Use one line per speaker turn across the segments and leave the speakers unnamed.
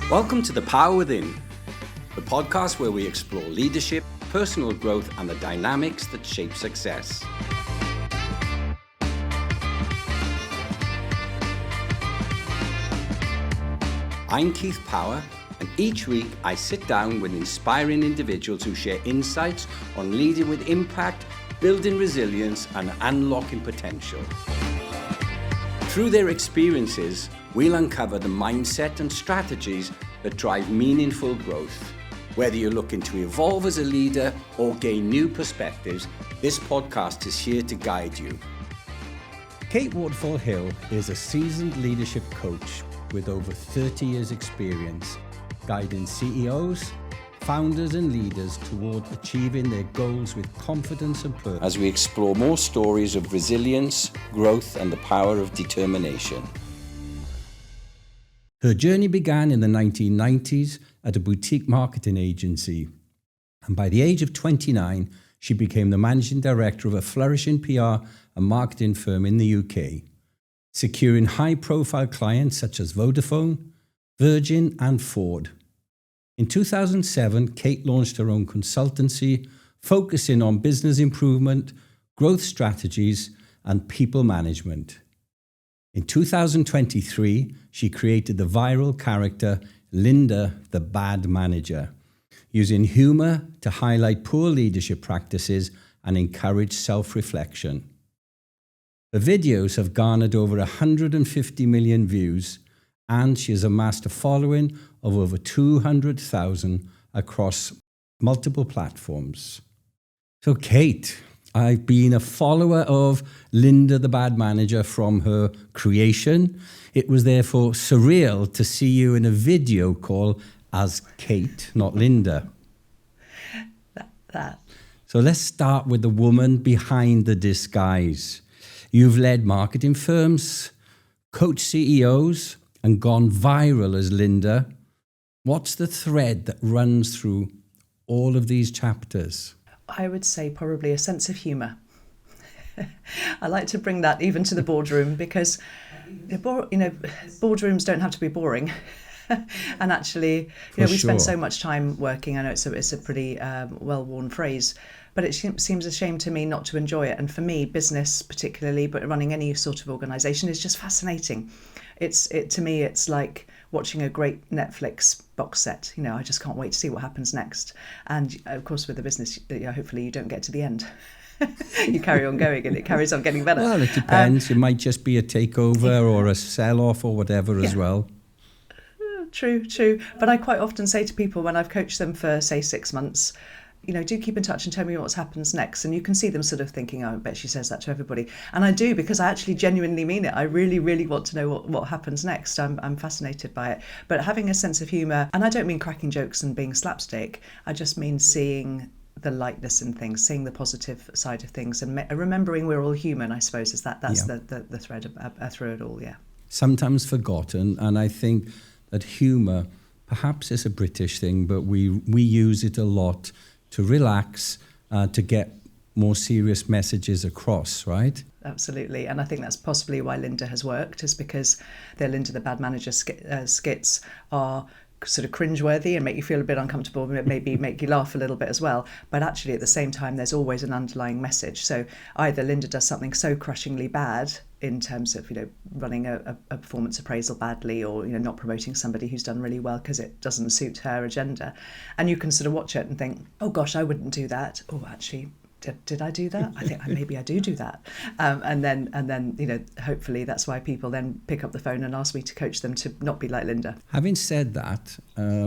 Welcome to The Power Within, the podcast where we explore leadership, personal growth, and the dynamics that shape success. I'm Keith Power, and each week I sit down with inspiring individuals who share insights on leading with impact, building resilience, and unlocking potential. Through their experiences, we'll uncover the mindset and strategies that drive meaningful growth. Whether you're looking to evolve as a leader or gain new perspectives, this podcast is here to guide you. Kate Waterfall-Hill is a seasoned leadership coach with over 30 years experience, guiding CEOs, founders and leaders toward achieving their goals with confidence and purpose. As we explore more stories of resilience, growth, and the power of determination. Her journey began in the 1990s at a boutique marketing agency. And by the age of 29, she became the managing director of a flourishing PR and marketing firm in the UK, securing high-profile clients such as Vodafone, Virgin, and Ford. In 2007, Kate launched her own consultancy, focusing on business improvement, growth strategies, and people management. In 2023, she created the viral character Linda, the Bad Manager, using humor to highlight poor leadership practices and encourage self-reflection. Her videos have garnered over 150 million views, and she has amassed a following of over 200,000 across multiple platforms. So Kate, I've been a follower of Linda the Bad Manager from her creation. It was therefore surreal to see you in a video call as Kate, not Linda. So let's start with the woman behind the disguise. You've led marketing firms, coached CEOs, and gone viral as Linda. What's the thread that runs through all of these chapters?
I would say probably a sense of humour. I like to bring that even to the boardroom because, boardrooms don't have to be boring. And actually, we spend so much time working. I know it's a pretty well-worn phrase, but it seems a shame to me not to enjoy it. And for me, business particularly, but running any sort of organisation is just fascinating. To me, it's like watching a great Netflix box set. I just can't wait to see what happens next. And of course, with the business, hopefully you don't get to the end. You carry on going and it carries on getting better.
Well, it depends. It might just be a takeover or a sell-off or whatever as well.
True. But I quite often say to people when I've coached them for, say, 6 months, do keep in touch and tell me what happens next. And you can see them sort of thinking, oh, I bet she says that to everybody. And I do, because I actually genuinely mean it. I really, really want to know what happens next. I'm fascinated by it. But having a sense of humour, and I don't mean cracking jokes and being slapstick, I just mean seeing the lightness in things, seeing the positive side of things, and remembering we're all human, I suppose, that's the thread through it all, yeah. Sometimes
forgotten, and I think that humour perhaps is a British thing, but we use it a lot to relax, to get more serious messages across, right?
Absolutely. And I think that's possibly why Linda has worked, is because the Linda the Bad Manager skits are sort of cringeworthy and make you feel a bit uncomfortable, maybe make you laugh a little bit as well. But actually at the same time, there's always an underlying message. So either Linda does something so crushingly bad in terms of, running a performance appraisal badly, or, not promoting somebody who's done really well because it doesn't suit her agenda. And you can sort of watch it and think, oh gosh, I wouldn't do that. Oh, actually, did I do that? I think maybe I do that. And then, hopefully that's why people then pick up the phone and ask me to coach them to not be like Linda.
Having said that,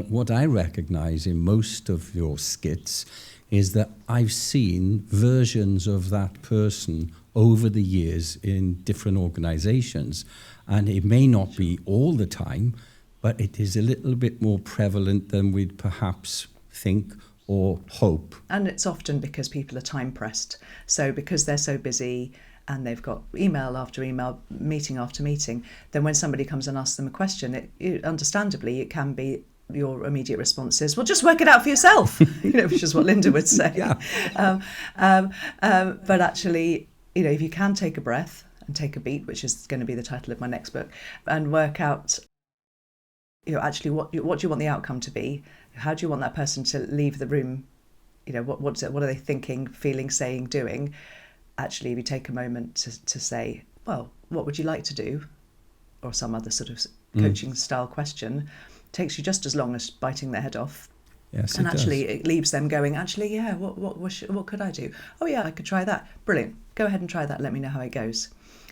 what I recognise in most of your skits is that I've seen versions of that person over the years in different organisations. And it may not be all the time, but it is a little bit more prevalent than we'd perhaps think or hope.
And it's often because people are time pressed. So because they're so busy and they've got email after email, meeting after meeting, then when somebody comes and asks them a question, understandably, it can be your immediate response is, well, just work it out for yourself, which is what Linda would say.
Yeah.
But actually, if you can take a breath and take a beat, which is going to be the title of my next book, and work out Actually, what do you want the outcome to be? How do you want that person to leave the room? What are they thinking, feeling, saying, doing? Actually, if you take a moment to say, well, what would you like to do? Or some other sort of coaching style question, takes you just as long as biting their head off.
Yes,
and actually
does.
it leaves them going, actually, yeah, what could I do? Oh yeah, I could try that. Brilliant. Go ahead and try that. Let me know how it goes.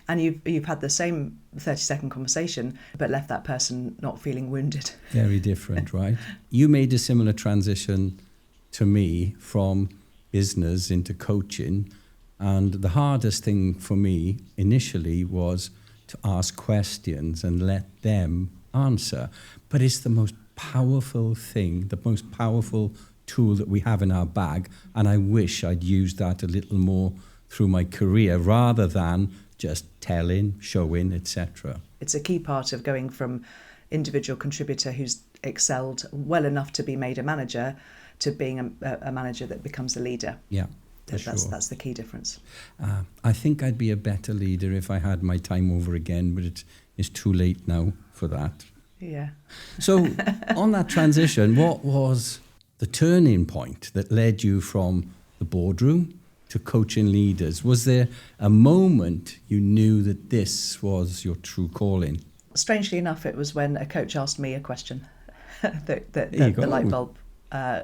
And you've had the same 30-second conversation, but left that person not feeling wounded.
Very different, right? You made a similar transition to me from business into coaching. And the hardest thing for me initially was to ask questions and let them answer. But it's the most powerful thing, the most powerful tool that we have in our bag. And I wish I'd used that a little more through my career rather than just telling, showing, etc.
It's a key part of going from individual contributor who's excelled well enough to be made a manager to being a manager that becomes a leader.
Yeah.
That's the key difference.
I think I'd be a better leader if I had my time over again, but it's too late now for that.
Yeah.
So on that transition, what was the turning point that led you from the boardroom to coaching leaders? Was there a moment you knew that this was your true calling?
Strangely enough, it was when a coach asked me a question the light bulb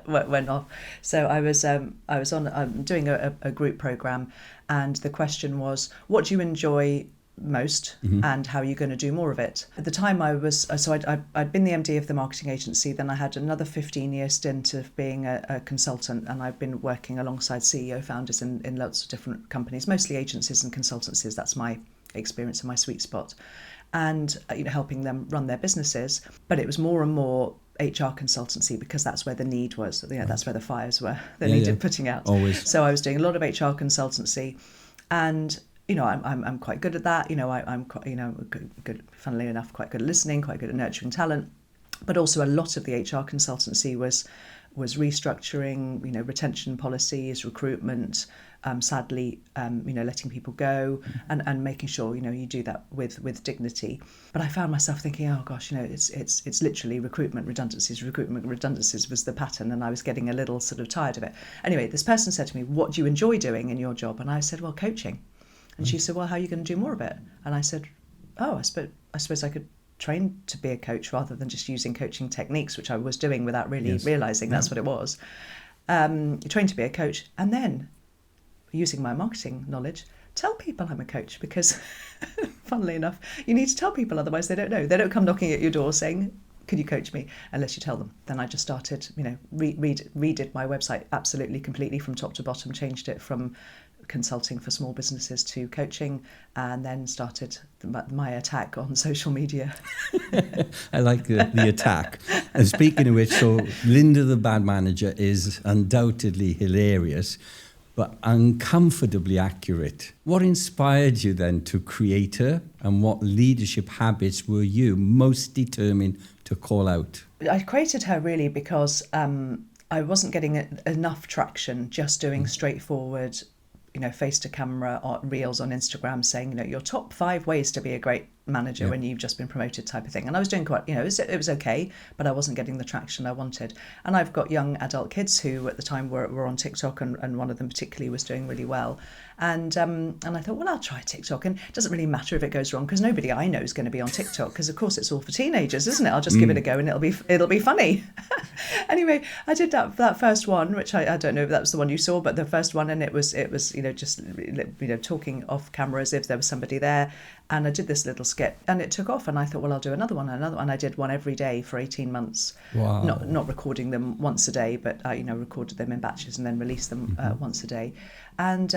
went off. So I was doing a group program, and the question was, what do you enjoy most, and how are you going to do more of it? At the time I'd been the MD of the marketing agency, then I had another 15-year stint of being a consultant, and I've been working alongside CEO founders in lots of different companies, mostly agencies and consultancies. That's my experience and my sweet spot, and helping them run their businesses. But it was more and more HR consultancy, because that's where the need was. That's where the fires were. They needed putting out.
Always.
So I was doing a lot of HR consultancy, and I'm quite good at that. I'm quite, good. Funnily enough, quite good at listening, quite good at nurturing talent. But also a lot of the HR consultancy was restructuring, retention policies, recruitment. Sadly, letting people go and making sure you do that with dignity. But I found myself thinking, oh gosh, it's literally recruitment redundancies was the pattern, and I was getting a little sort of tired of it. Anyway, this person said to me, what do you enjoy doing in your job? And I said, well, coaching. And she said, well, how are you going to do more of it? And I said, oh, I suppose I could train to be a coach rather than just using coaching techniques, which I was doing without really realising that's what it was. Train to be a coach, and then, using my marketing knowledge, tell people I'm a coach, because funnily enough, you need to tell people, otherwise they don't know. They don't come knocking at your door saying, could you coach me, unless you tell them. Then I just started, redid my website absolutely completely from top to bottom, changed it from consulting for small businesses to coaching, and then started my attack on social media.
I like the attack. And speaking of which, so Linda the Bad Manager is undoubtedly hilarious, but uncomfortably accurate. What inspired you then to create her, and what leadership habits were you most determined to call out?
I created her really because I wasn't getting enough traction just doing straightforward, face to camera or reels on Instagram saying, your top 5 ways to be a great manager when you've just been promoted type of thing. And I was doing quite, it was okay, but I wasn't getting the traction I wanted. And I've got young adult kids who at the time were on TikTok, and one of them particularly was doing really well. And I thought, well, I'll try TikTok. And it doesn't really matter if it goes wrong, because nobody I know is going to be on TikTok, because of course it's all for teenagers, isn't it? I'll just give it a go and it'll be funny. Anyway, I did that first one, which I don't know if that was the one you saw, but the first one, and it was just talking off camera as if there was somebody there. And I did this little skit, and it took off, and I thought, well, I'll do another one. I did one every day for 18 months.
Wow.
Not recording them once a day, but recorded them in batches and then released them once a day. And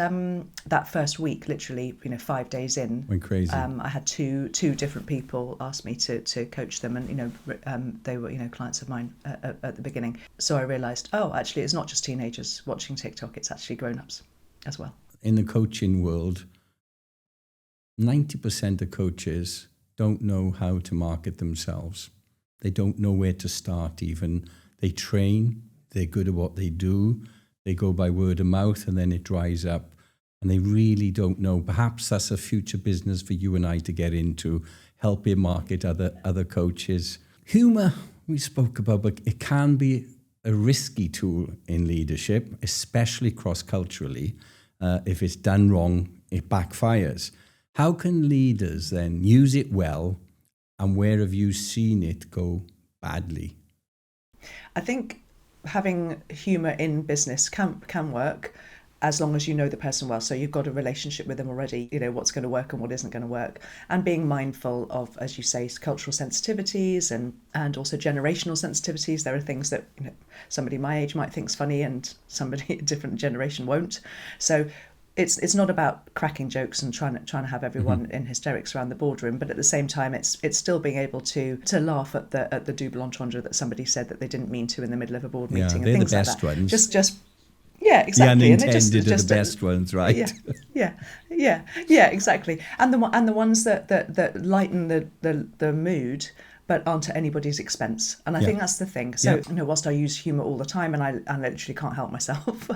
that first week, literally 5 days in,
went crazy.
I had two different people ask me to coach them, and they were clients of mine at the beginning. So I realised, oh, actually, it's not just teenagers watching TikTok; it's actually grown-ups as well.
In the coaching world, 90% of coaches don't know how to market themselves. They don't know where to start even. They train, they're good at what they do, they go by word of mouth, and then it dries up, and they really don't know. Perhaps that's a future business for you and I to get into, helping market other coaches. Humour, we spoke about, but it can be a risky tool in leadership, especially cross-culturally. If it's done wrong, it backfires. How can leaders then use it well, and where have you seen it go badly?
I think having humour in business can work, as long as you know the person well. So you've got a relationship with them already, you know what's going to work and what isn't going to work. And being mindful of, as you say, cultural sensitivities and also generational sensitivities. There are things that somebody my age might think's funny and somebody a different generation won't. So it's not about cracking jokes and trying to have everyone in hysterics around the boardroom, but at the same time it's still being able to laugh at the double entendre that somebody said that they didn't mean to in the middle of a board meeting, and things
the
like
best
that.
ones.
Just yeah, exactly.
The unintended are the best ones, right?
Yeah, exactly. And the ones that lighten the mood, but aren't at anybody's expense. And I think that's the thing. So, whilst I use humour all the time, and I literally can't help myself,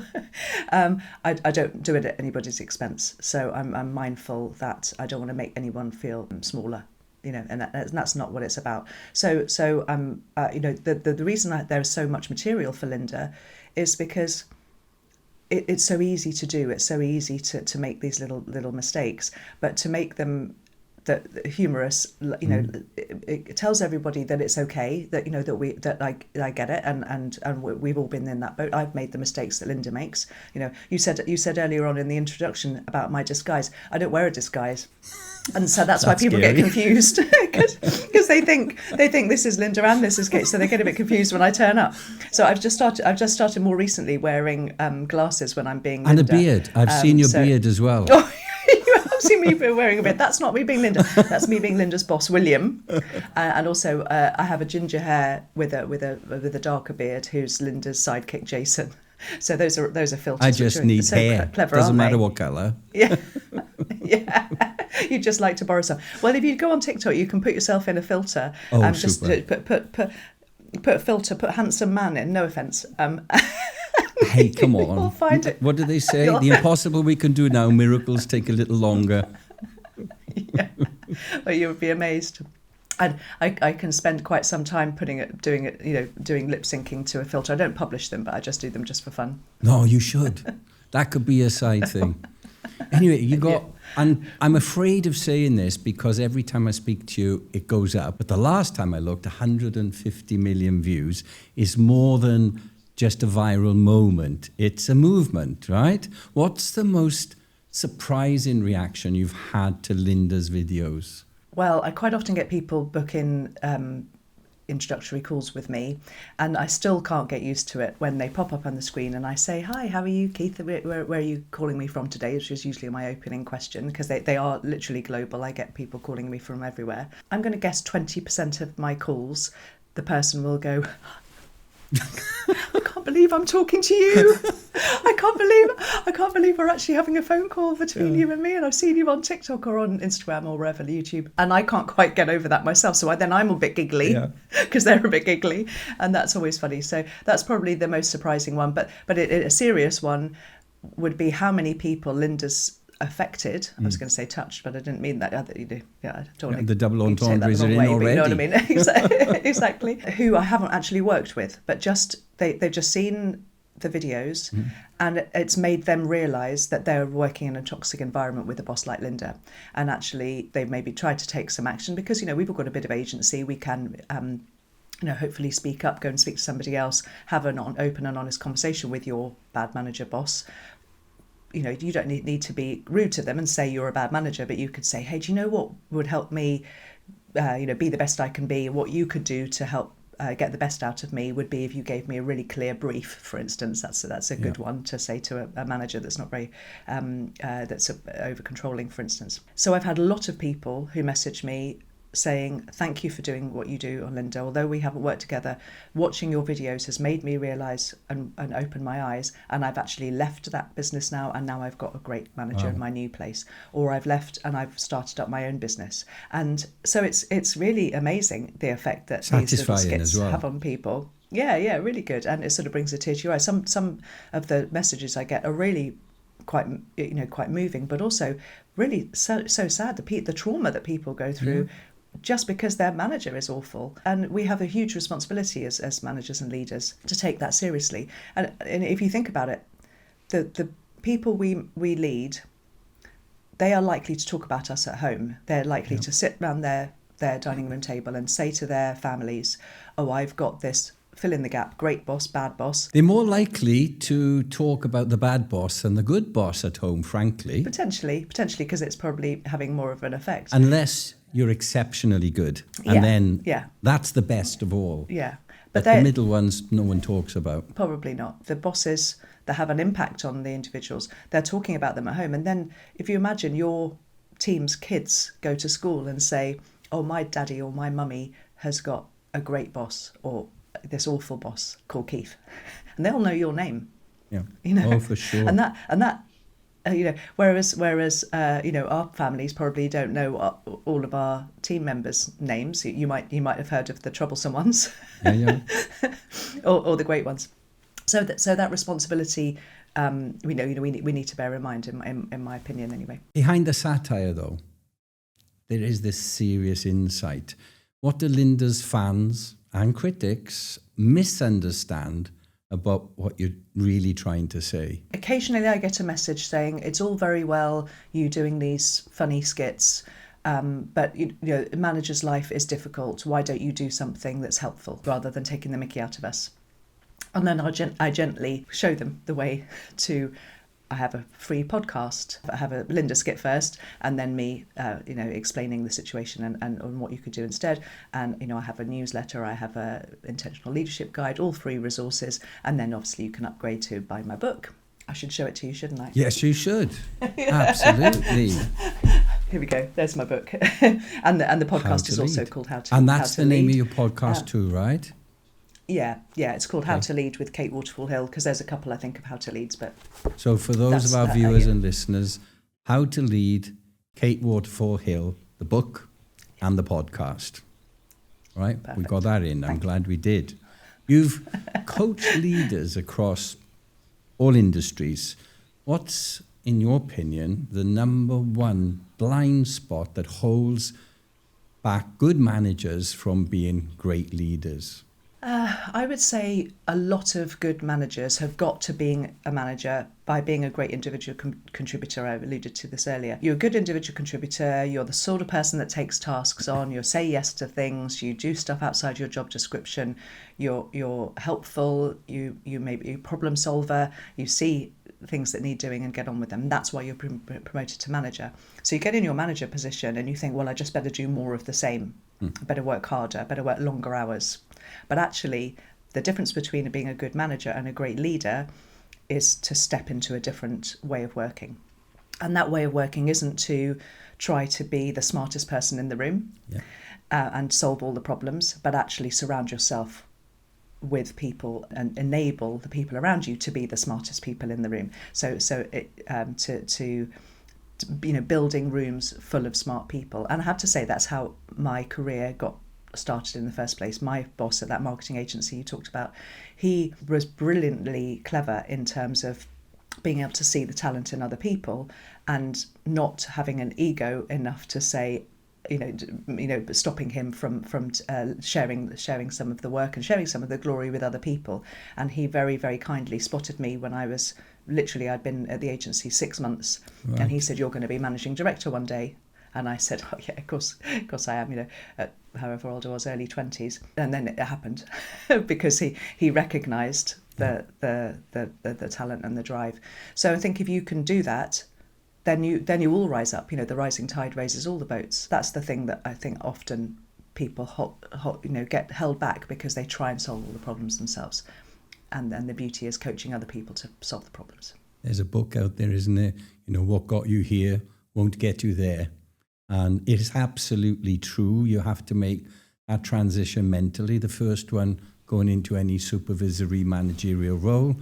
I don't do it at anybody's expense. So I'm mindful that I don't want to make anyone feel smaller. And that's not what it's about. So the reason that there's so much material for Linda is because it's so easy to do. It's so easy to make these little mistakes, but to make them humorous, it tells everybody that it's okay, that I get it, and we've all been in that boat. I've made the mistakes that Linda makes. You said earlier on in the introduction about my disguise. I don't wear a disguise. And so that's why people get confused, because they think this is Linda and this is Kate, so they get a bit confused when I turn up. So I've just started more recently wearing glasses when I'm being Linda.
And a beard. I've seen your beard as well.
Oh, you have seen me wearing a beard. That's not me being Linda. That's me being Linda's boss, William. And also I have a ginger hair with a darker beard, who's Linda's sidekick, Jason. So those are filters.
I just need hair.
Clever,
doesn't matter what colour.
Yeah. You just like to borrow some. Well, if you go on TikTok, you can put yourself in a filter. Just put a filter, put handsome man in. No offence.
Hey, come on.
You'll find it.
What do they say? The impossible we can do now. Miracles take a little longer.
Yeah. Well, you would be amazed. And I can spend quite some time doing lip syncing to a filter. I don't publish them, but I just do them just for fun.
No, you should. That could be a side thing. Anyway, and I'm afraid of saying this because every time I speak to you, it goes up. But the last time I looked, 150 million views is more than just a viral moment. It's a movement, right? What's the most surprising reaction you've had to Linda's videos?
Well, I quite often get people book in introductory calls with me, and I still can't get used to it when they pop up on the screen and I say, "Hi, how are you, Keith? Where are you calling me from today?" Which is usually my opening question, because they are literally global. I get people calling me from everywhere. I'm going to guess 20% of my calls, the person will go, "I can't believe I'm talking to you. I can't believe we're actually having a phone call between you and me, and I've seen you on TikTok or on Instagram or wherever, YouTube." And I can't quite get over that myself. So I'm a bit giggly because they're a bit giggly, and that's always funny. So that's probably the most surprising one. But a serious one would be how many people Linda's affected. I was going to say touched, but I didn't mean that. I don't want to.
The double entendres are in already.
You know what I mean? Exactly. Who I haven't actually worked with, but they've just seen the videos, and it's made them realise that they're working in a toxic environment with a boss like Linda, and actually they've maybe tried to take some action because we've all got a bit of agency. We can hopefully speak up, go and speak to somebody else, have an open and honest conversation with your bad manager boss. You don't need to be rude to them and say you're a bad manager, but you could say, "Hey, do you know what would help me, be the best I can be? What you could do to help get the best out of me would be if you gave me a really clear brief," for instance. That's a good one to say to a manager that's not very, that's over controlling, for instance. So I've had a lot of people who message me saying, "Thank you for doing what you do on Linda. Although we haven't worked together, watching your videos has made me realise and open my eyes, and I've actually left that business now, and now I've got a great manager in my new place, or I've left and I've started up my own business." And so it's really amazing the effect that these little skits have on people. Yeah, really good, and it sort of brings a tear to your eye. Some of the messages I get are really quite moving, but also really so sad. The trauma that people go through just because their manager is awful. And we have a huge responsibility as managers and leaders to take that seriously. And if you think about it, the people we lead, they are likely to talk about us at home. They're likely to sit around their dining room table and say to their families, oh, I've got this, fill in the gap, great boss, bad boss.
They're more likely to talk about the bad boss than the good boss at home, frankly.
Potentially, because it's probably having more of an effect.
Unless you're exceptionally good. And then that's the best of all.
Yeah.
But the middle ones no one talks about.
Probably not. The bosses that have an impact on the individuals, they're talking about them at home. And then if you imagine your team's kids go to school and say, oh, my daddy or my mummy has got a great boss or this awful boss called Keith. And they'll know your name.
Yeah.
You know?
Oh, for sure.
And that you know, whereas you know, our families probably don't know all of our team members' names. You might have heard of the troublesome ones, or the great ones. So that responsibility, we need to bear in mind. In my opinion, anyway.
Behind the satire, though, there is this serious insight. What do Linda's fans and critics misunderstand about what you're really trying to say?
Occasionally I get a message saying, it's all very well you doing these funny skits, but you know, a manager's life is difficult. Why don't you do something that's helpful rather than taking the mickey out of us? And then I gently show them the way to... I have a free podcast. I have a Linda skit first, and then me, explaining the situation and what you could do instead. And, you know, I have a newsletter, I have a intentional leadership guide, all free resources. And then obviously you can upgrade to buy my book. I should show it to you, shouldn't I?
Yes, you should. Absolutely.
Here we go. There's my book. and the podcast is also called How to Lead.
And that's the name of your podcast too, right?
Yeah, it's called How to Lead with Kate Waterfall-Hill, because there's a couple, I think, of How to Leads. But
so for those of our viewers and listeners, How to Lead, Kate Waterfall-Hill, the book and the podcast. Right?
Perfect.
We got that in. I'm glad we did. You've coached leaders across all industries. What's, in your opinion, the number one blind spot that holds back good managers from being great leaders?
I would say a lot of good managers have got to being a manager by being a great individual contributor. I alluded to this earlier. You're a good individual contributor. You're the sort of person that takes tasks on. You say yes to things. You do stuff outside your job description. You're helpful. You maybe a problem solver. You see things that need doing and get on with them. That's why you're promoted to manager. So you get in your manager position and you think, well, I just better do more of the same. I better work harder. I better work longer hours. But actually, the difference between being a good manager and a great leader is to step into a different way of working. And that way of working isn't to try to be the smartest person in the room and solve all the problems, but actually surround yourself with people and enable the people around you to be the smartest people in the room. So building rooms full of smart people. And I have to say, that's how my career got started in the first place. My boss at that marketing agency you talked about, he was brilliantly clever in terms of being able to see the talent in other people and not having an ego enough to say, stopping him from sharing some of the work and sharing some of the glory with other people. And he very, very kindly spotted me when I was I'd been at the agency 6 months, right. And he said, "You're going to be managing director one day." And I said, "Oh yeah, of course I am." At however old I was, early 20s, and then it happened because he recognised the talent and the drive. So I think if you can do that, then you all rise up. The rising tide raises all the boats. That's the thing that I think often people get held back because they try and solve all the problems themselves. And then the beauty is coaching other people to solve the problems.
There's a book out there, isn't there? What got you here won't get you there. And it is absolutely true. You have to make that transition mentally. The first one, going into any supervisory managerial role.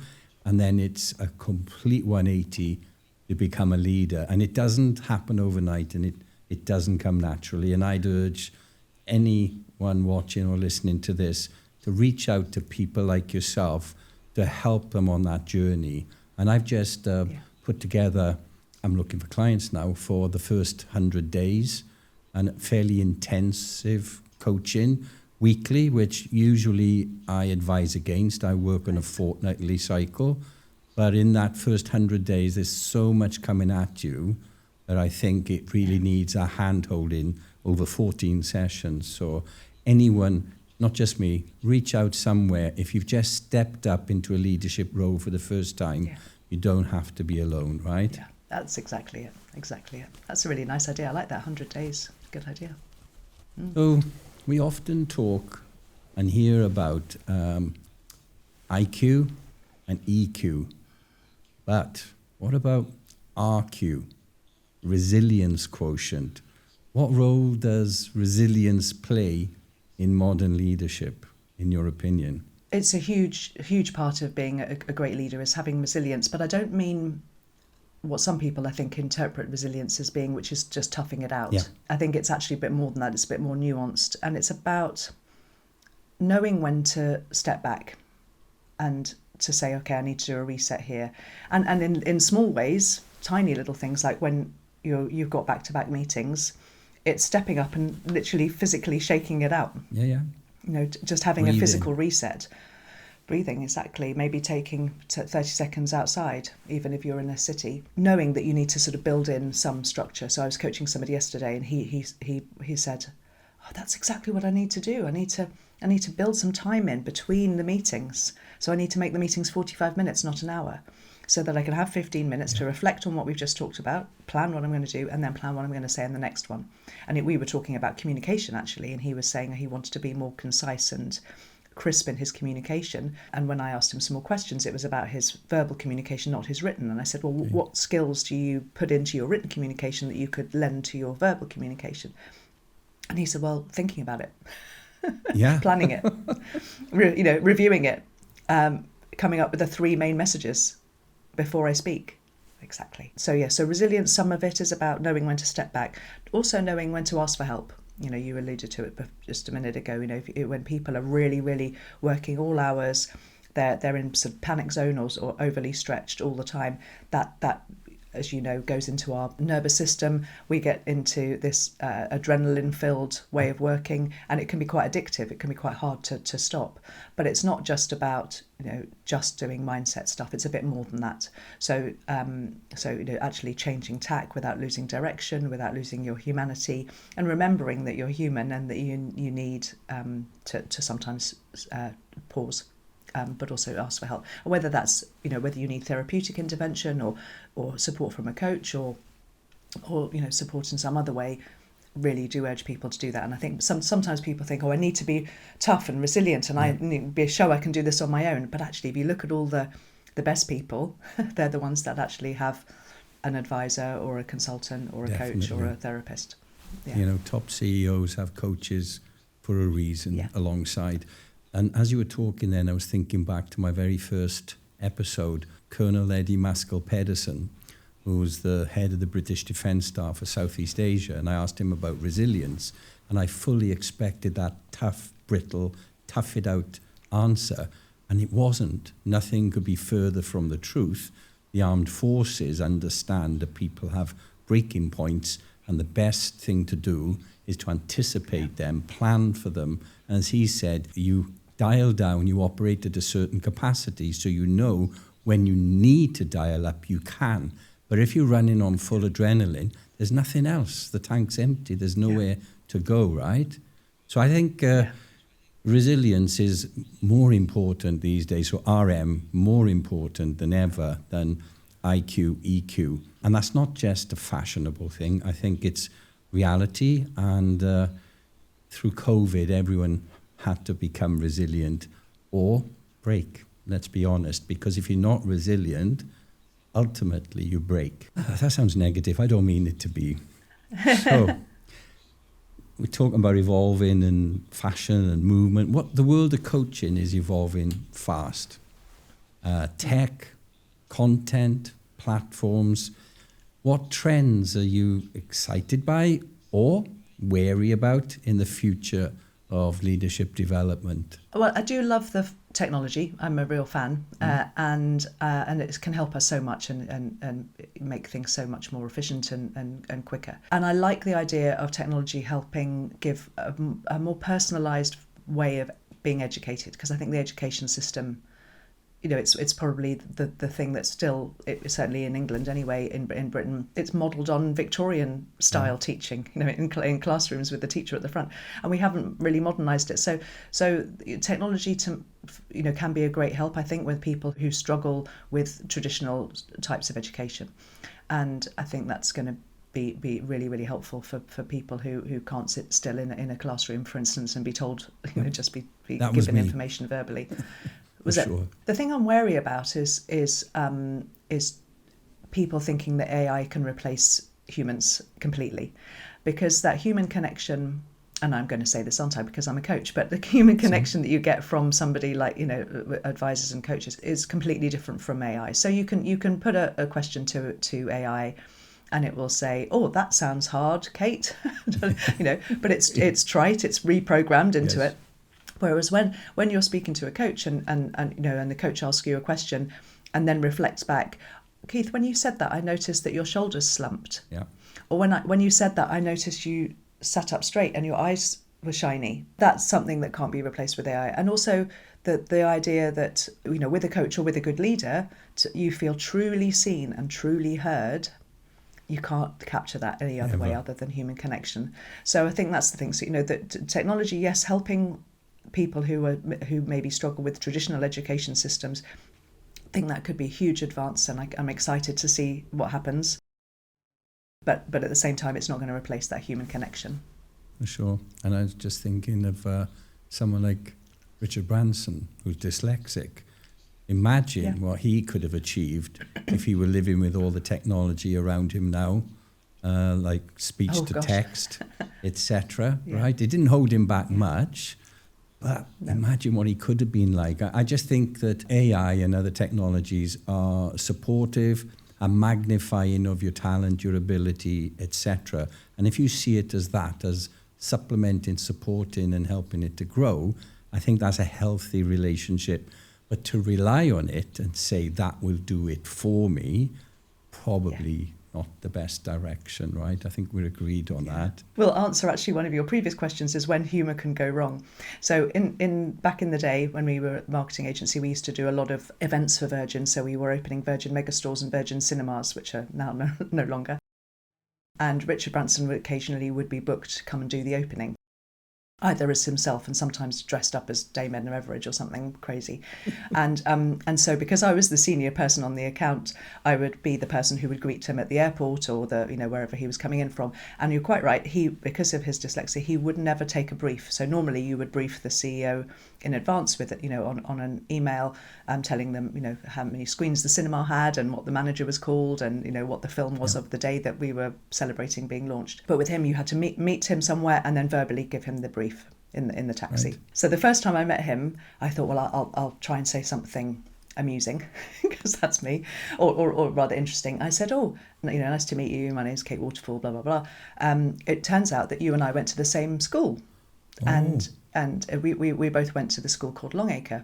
And then it's a complete 180 to become a leader. And it doesn't happen overnight, and it doesn't come naturally. And I'd urge anyone watching or listening to this to reach out to people like yourself to help them on that journey. And I've just put together, I'm looking for clients now for the first 100 days and fairly intensive coaching weekly, which usually I advise against. I work on a fortnightly cycle. But in that first 100 days, there's so much coming at you that I think it really needs a hand-holding over 14 sessions. So anyone, not just me, reach out somewhere. If you've just stepped up into a leadership role for the first time, you don't have to be alone, right?
Yeah, that's exactly it. Exactly it. That's a really nice idea. I like that, 100 days. Good idea.
So we often talk and hear about IQ and EQ. But what about RQ, resilience quotient? What role does resilience play in modern leadership, in your opinion?
It's a huge part of being a great leader is having resilience. But I don't mean what some people, I think, interpret resilience as being, which is just toughing it out.
Yeah.
I think it's actually a bit more than that. It's a bit more nuanced. And it's about knowing when to step back and to say, okay, I need to do a reset here. And in small ways, tiny little things like when you've got back-to-back meetings, it's stepping up and literally physically shaking it out.
Yeah.
Just having
Breathing.
a physical reset. Breathing, exactly. Maybe taking 30 seconds outside, even if you're in a city, knowing that you need to sort of build in some structure. So I was coaching somebody yesterday and he said, oh, that's exactly what I need to do. I need to build some time in between the meetings. So I need to make the meetings 45 minutes, not an hour, so that I can have 15 minutes to reflect on what we've just talked about, plan what I'm going to do, and then plan what I'm going to say in the next one. And we were talking about communication, actually, and he was saying he wanted to be more concise and crisp in his communication. And when I asked him some more questions, it was about his verbal communication, not his written. And I said, well, what skills do you put into your written communication that you could lend to your verbal communication? And he said, well, thinking about it.
Yeah.
Planning it, reviewing it, coming up with the 3 main messages before I speak. Exactly. So resilience, some of it is about knowing when to step back, also knowing when to ask for help. You alluded to it just a minute ago, when people are really, really working all hours, they're in sort of panic zone or overly stretched all the time, that as you know, goes into our nervous system. We get into this adrenaline-filled way of working, and it can be quite addictive. It can be quite hard to stop. But it's not just about just doing mindset stuff. It's a bit more than that. So actually changing tack without losing direction, without losing your humanity, and remembering that you're human and that you need to sometimes pause. But also ask for help, whether that's whether you need therapeutic intervention or support from a coach or support in some other way. Really do urge people to do that. And I think sometimes people think, I need to be tough and resilient and I need to be a show I can do this on my own. But actually, if you look at all the best people, they're the ones that actually have an advisor or a consultant or a coach or a therapist. Yeah.
Top CEOs have coaches for a reason alongside. And as you were talking then, I was thinking back to my very first episode, Colonel Eddie Maskell-Pedersen, who was the head of the British Defence Staff for Southeast Asia. And I asked him about resilience. And I fully expected that tough, brittle, tough it out answer. And it wasn't. Nothing could be further from the truth. The armed forces understand that people have breaking points. And the best thing to do is to anticipate them, plan for them. And as he said, you dial down, you operate at a certain capacity, so when you need to dial up, you can. But if you're running on full adrenaline, there's nothing else. The tank's empty. There's nowhere to go, right? So I think resilience is more important these days. So RM, more important than ever than IQ, EQ. And that's not just a fashionable thing. I think it's reality. And through COVID, everyone had to become resilient or break, let's be honest, because if you're not resilient, ultimately you break. That sounds negative. I don't mean it to be. So we're talking about evolving and fashion and movement. The world of coaching is evolving fast. Tech, content, platforms. What trends are you excited by or wary about in the future of leadership development?
Well, I do love the technology. I'm a real fan, and it can help us so much and make things so much more efficient and quicker. And I like the idea of technology helping give a more personalised way of being educated, because I think the education system, it's probably the thing that's still, certainly in England anyway, in Britain, it's modelled on Victorian style teaching, in classrooms with the teacher at the front, and we haven't really modernised it. So technology can be a great help, I think, with people who struggle with traditional types of education, and I think that's going to be really, really helpful for people who can't sit still in a classroom, for instance, and be told, just be given information verbally.
Sure.
The thing I'm wary about is people thinking that AI can replace humans completely, because that human connection, and I'm going to say this, aren't I, because I'm a coach, but the human connection that you get from somebody like, advisors and coaches is completely different from AI. So you can put a question to AI, and it will say, "Oh, that sounds hard, Kate," but it's trite, it's reprogrammed into it. Whereas when you're speaking to a coach and the coach asks you a question and then reflects back, "Keith, when you said that, I noticed that your shoulders slumped."
Yeah.
Or when you said that, I noticed you sat up straight and your eyes were shiny. That's something that can't be replaced with AI. And also the idea that, with a coach or with a good leader, you feel truly seen and truly heard. You can't capture that any other way other than human connection. So I think that's the thing. So, that technology, yes, helping people who maybe struggle with traditional education systems, I think that could be a huge advance, and I'm excited to see what happens. But at the same time, it's not going to replace that human connection.
For sure. And I was just thinking of someone like Richard Branson, who's dyslexic. Imagine what he could have achieved if he were living with all the technology around him now, like speech to text, etc. Right? It didn't hold him back much. But imagine what he could have been like. I just think that AI and other technologies are supportive and magnifying of your talent, your ability, etc. And if you see it as that, as supplementing, supporting and helping it to grow, I think that's a healthy relationship. But to rely on it and say that will do it for me, probably not the best direction, right? I think we're agreed on that.
We'll answer actually one of your previous questions, is when humour can go wrong. So in back in the day when we were a marketing agency, we used to do a lot of events for Virgin. So we were opening Virgin megastores and Virgin cinemas, which are now no longer. And Richard Branson occasionally would be booked to come and do the opening, either as himself and sometimes dressed up as Dame Edna Everage or something crazy. And so because I was the senior person on the account, I would be the person who would greet him at the airport or wherever he was coming in from. And you're quite right, because of his dyslexia, he would never take a brief. So normally you would brief the CEO in advance with it, on an email, telling them, how many screens the cinema had and what the manager was called and, what the film was of the day that we were celebrating being launched. But with him, you had to meet him somewhere and then verbally give him the brief in the taxi. Right. So the first time I met him, I thought, well, I'll try and say something amusing because that's me, or rather interesting. I said, "Oh, nice to meet you. My name's Kate Waterfall, blah blah blah." It turns out that you and I went to the same school, and we both went to the school called Longacre.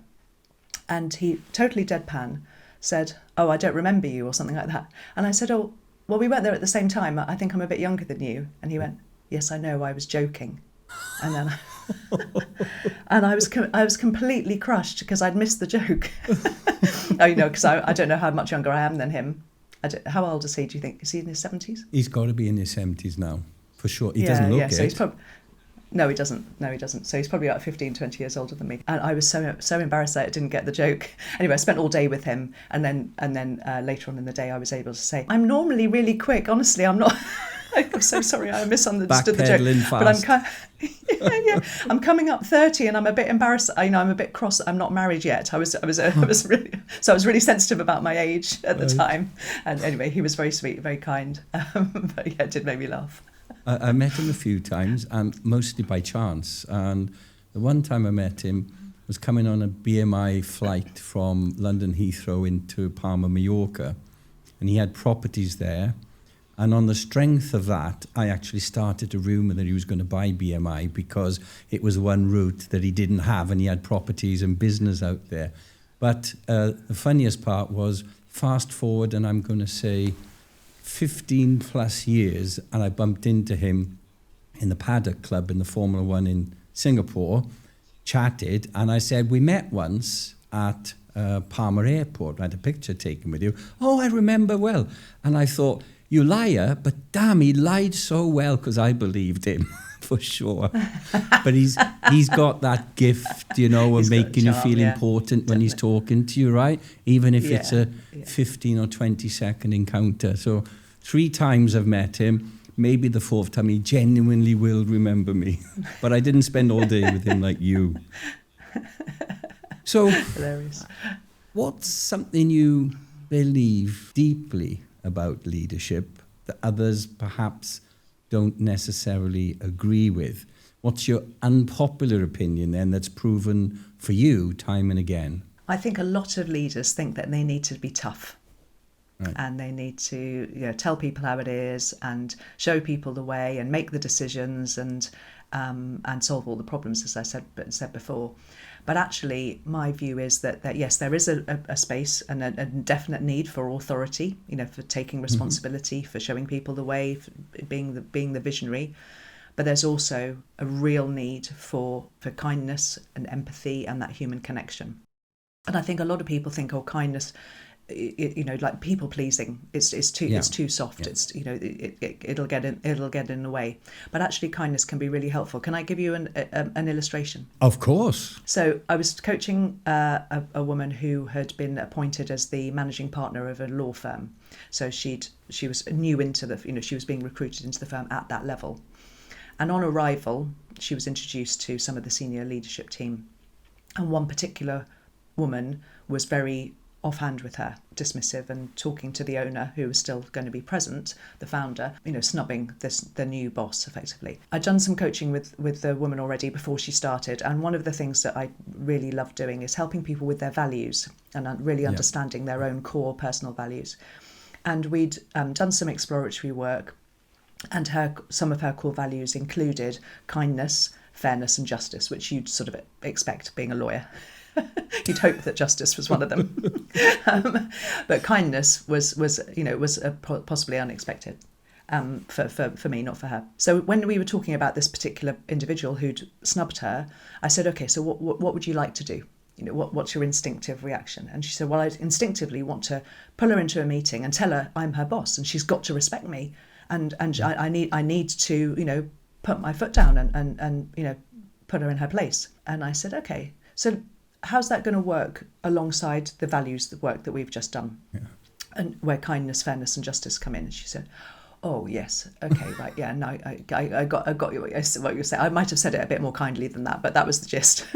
And he totally deadpan said, "Oh, I don't remember you," or something like that. And I said, "Oh, well, we went there at the same time. I think I'm a bit younger than you." And he went, "Yes, I know. I was joking." And then and I was completely crushed because I'd missed the joke. Because I don't know how much younger I am than him. How old is he, do you think? Is he in his 70s?
He's got to be in his 70s now, for sure. He doesn't look it.
So no, he doesn't. So he's probably about 15, 20 years older than me. And I was so embarrassed that I didn't get the joke. Anyway, I spent all day with him. And then later on in the day, I was able to say, "I'm normally really quick. Honestly, I'm not." I'm so sorry, I misunderstood the joke.
Fast.
But I'm coming up 30, and I'm a bit embarrassed. I'm a bit cross. I'm not married yet. I was really sensitive about my age at the time. And anyway, he was very sweet, very kind. But it did make me laugh.
I met him a few times, and mostly by chance. And the one time I met him was coming on a BMI flight from London Heathrow into Palma, Mallorca, and he had properties there. And on the strength of that, I actually started a rumour that he was going to buy BMI because it was one route that he didn't have and he had properties and business out there. But the funniest part was, fast forward, and I'm going to say 15 plus years, and I bumped into him in the Paddock Club in the Formula One in Singapore, chatted, and I said, we met once at Palmer Airport. I had a picture taken with you. Oh, I remember well. And I thought, you liar, but damn, he lied so well because I believed him for sure. But he's got that gift, you know, of making you feel important when he's talking to you, right? Even if it's a 15 or 20 second encounter. So 3 times I've met him. Maybe the 4th time he genuinely will remember me. But I didn't spend all day with him like you. So,
hilarious.
What's something you believe deeply about leadership that others perhaps don't necessarily agree with? What's your unpopular opinion then that's proven for you time and again?
I think a lot of leaders think that they need to be tough.
Right.
And they need to tell people how it is and show people the way and make the decisions and solve all the problems, as I said before. But actually, my view is that yes, there is a space and a definite need for authority, for taking responsibility, for showing people the way, for being the visionary. But there's also a real need for kindness and empathy and that human connection. And I think a lot of people think, kindness, like people pleasing, it's too soft. Yeah. It's it'll get in the way. But actually, kindness can be really helpful. Can I give you an illustration?
Of course.
So I was coaching a woman who had been appointed as the managing partner of a law firm. So she was new into she was being recruited into the firm at that level. And on arrival, she was introduced to some of the senior leadership team, and one particular woman was very offhand with her, dismissive, and talking to the owner, who was still going to be present, the founder, snubbing the new boss effectively. I'd done some coaching with the woman already before she started, and one of the things that I really love doing is helping people with their values and really understanding their own core personal values. And we'd done some exploratory work, and some of her core values included kindness, fairness, and justice, which you'd sort of expect being a lawyer. You'd hope that justice was one of them, but kindness was possibly unexpected for me, not for her. So when we were talking about this particular individual who'd snubbed her, I said, okay, so what would you like to do? What's your instinctive reaction? And she said, well, I instinctively want to pull her into a meeting and tell her I'm her boss and she's got to respect me, and I need to put my foot down and put her in her place. And I said, okay, so how's that going to work alongside the values, the work that we've just done, and where kindness, fairness, and justice come in? And she said, "Oh yes, okay, right, yeah, no, I got what you said. I might have said it a bit more kindly than that, but that was the gist."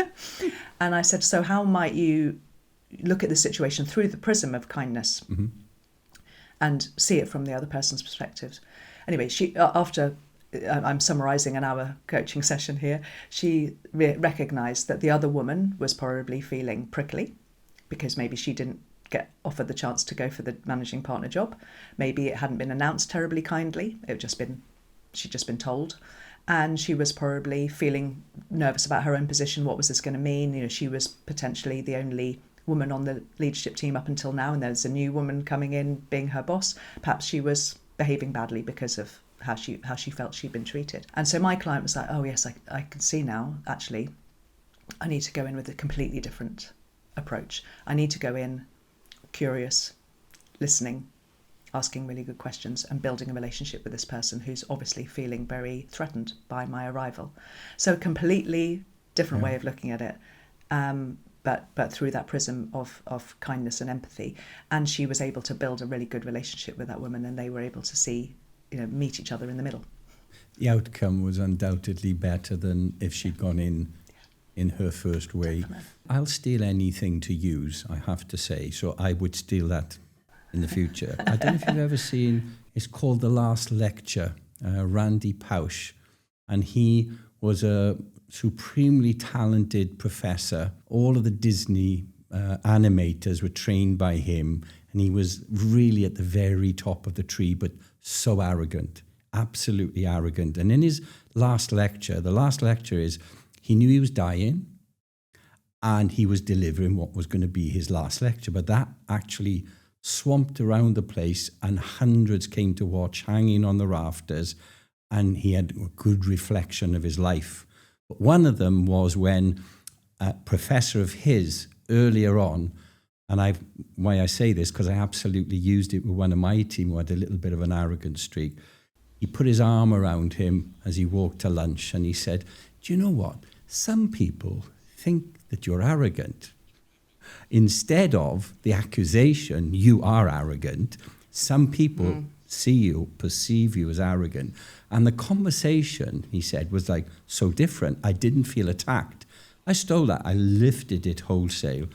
And I said, "So how might you look at the situation through the prism of kindness and see it from the other person's perspective?" Anyway, she after. I'm summarising an hour coaching session here, she recognised that the other woman was probably feeling prickly because maybe she didn't get offered the chance to go for the managing partner job. Maybe it hadn't been announced terribly kindly. She'd just been told. And she was probably feeling nervous about her own position. What was this going to mean? She was potentially the only woman on the leadership team up until now, and there's a new woman coming in being her boss. Perhaps she was behaving badly because of how she felt she'd been treated. And so my client was like, oh yes, I can see now, actually, I need to go in with a completely different approach. I need to go in curious, listening, asking really good questions, and building a relationship with this person who's obviously feeling very threatened by my arrival. So a completely different way of looking at it, but through that prism of kindness and empathy. And she was able to build a really good relationship with that woman, and they were able to see, meet each other in the middle.
The outcome was undoubtedly better than if she'd gone in her first way.
Definitely.
I'll steal anything to use, I have to say, so I would steal that in the future. I don't know if you've ever seen, it's called The Last Lecture, Randy Pausch, and he was a supremely talented professor. All of the Disney animators were trained by him, And he was really at the very top of the tree, but so arrogant, absolutely arrogant. And in his last lecture, the last lecture is, he knew he was dying and he was delivering what was going to be his last lecture. But that actually swamped around the place, and hundreds came to watch, hanging on the rafters, and he had a good reflection of his life. But one of them was when a professor of his earlier on, and why I say this, because I absolutely used it with one of my team who had a little bit of an arrogant streak. He put his arm around him as he walked to lunch, and he said, do you know what? Some people think that you're arrogant. Instead of the accusation, you are arrogant, some people see you, perceive you as arrogant. And the conversation, he said, was like so different. I didn't feel attacked. I stole that. I lifted it wholesale.